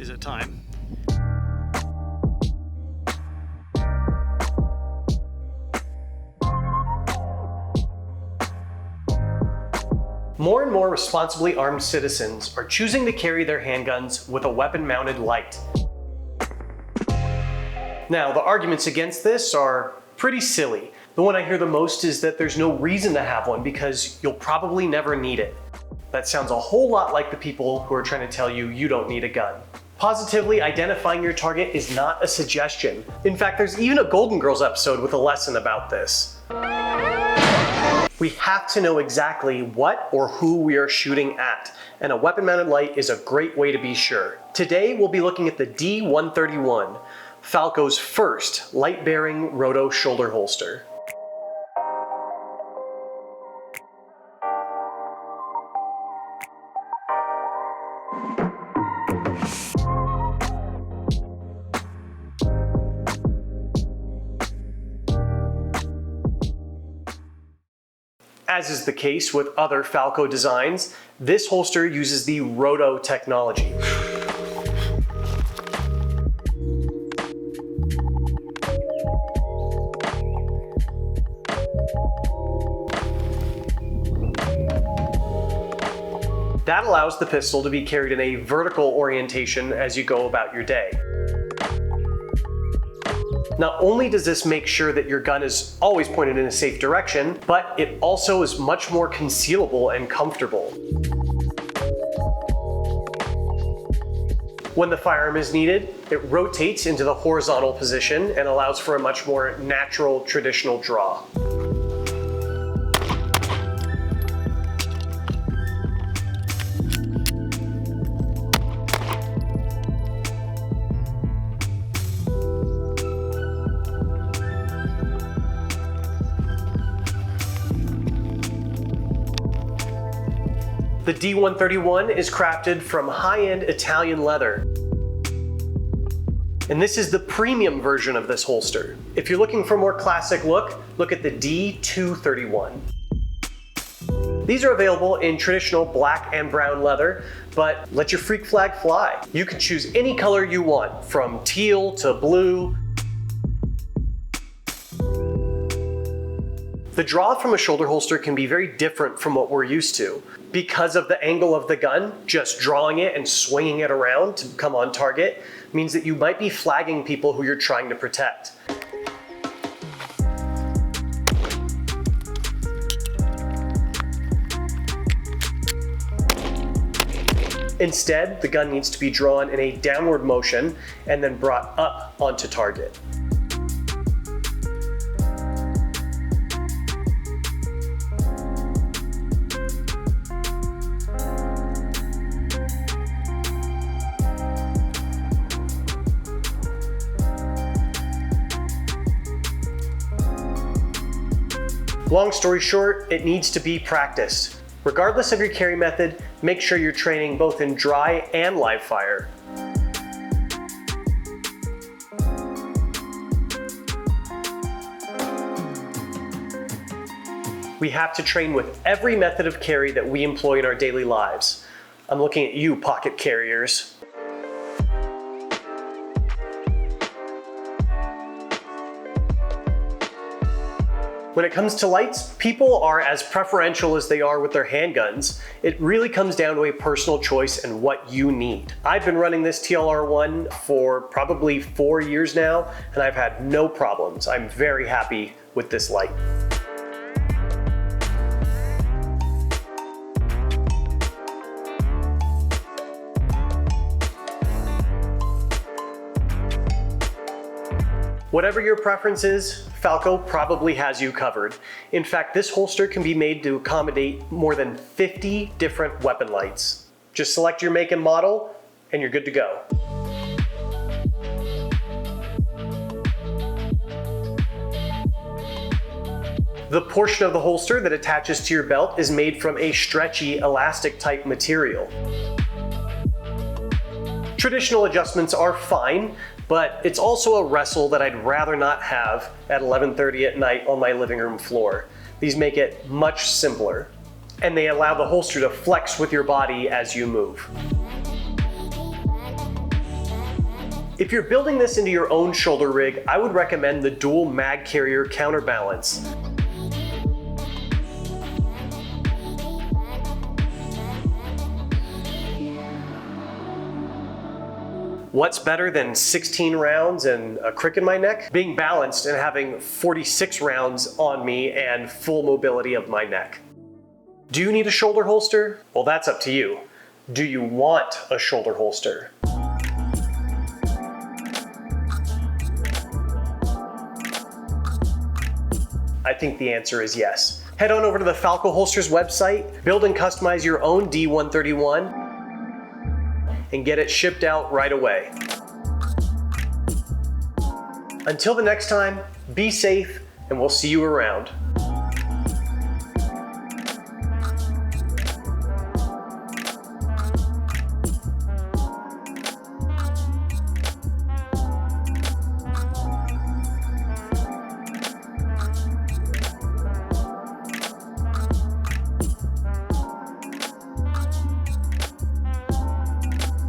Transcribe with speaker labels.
Speaker 1: Is it time? More and more responsibly armed citizens are choosing to carry their handguns with a weapon-mounted light. Now, the arguments against this are pretty silly. The one I hear the most is that there's no reason to have one because you'll probably never need it. That sounds a whole lot like the people who are trying to tell you you don't need a gun. Positively identifying your target is not a suggestion. In fact, there's even a Golden Girls episode with a lesson about this. We have to know exactly what or who we are shooting at, and a weapon-mounted light is a great way to be sure. Today, we'll be looking at the D131, Falco's first light-bearing roto shoulder holster. As is the case with other Falco designs, this holster uses the roto technology. That allows the pistol to be carried in a vertical orientation as you go about your day. Not only does this make sure that your gun is always pointed in a safe direction, but it also is much more concealable and comfortable. When the firearm is needed, it rotates into the horizontal position and allows for a much more natural, traditional draw. The D131 is crafted from high-end Italian leather. And this is the premium version of this holster. If you're looking for a more classic look at the D231. These are available in traditional black and brown leather, but let your freak flag fly. You can choose any color you want, from teal to blue. The draw from a shoulder holster can be very different from what we're used to. Because of the angle of the gun, just drawing it and swinging it around to come on target means that you might be flagging people who you're trying to protect. Instead, the gun needs to be drawn in a downward motion and then brought up onto target. Long story short, it needs to be practiced. Regardless of your carry method, make sure you're training both in dry and live fire. We have to train with every method of carry that we employ in our daily lives. I'm looking at you, pocket carriers. When it comes to lights, people are as preferential as they are with their handguns. It really comes down to a personal choice and what you need. I've been running this TLR1 for probably 4 years now, and I've had no problems. I'm very happy with this light. Whatever your preference is, Falco probably has you covered. In fact, this holster can be made to accommodate more than 50 different weapon lights. Just select your make and model, and you're good to go. The portion of the holster that attaches to your belt is made from a stretchy, elastic type material. Traditional adjustments are fine, but it's also a wrestle that I'd rather not have at 11:30 at night on my living room floor. These make it much simpler, and they allow the holster to flex with your body as you move. If you're building this into your own shoulder rig, I would recommend the dual mag carrier counterbalance. What's better than 16 rounds and a crick in my neck? Being balanced and having 46 rounds on me and full mobility of my neck. Do you need a shoulder holster? Well, that's up to you. Do you want a shoulder holster? I think the answer is yes. Head on over to the Falco Holsters website, build and customize your own D131, and get it shipped out right away. Until the next time, be safe, and we'll see you around.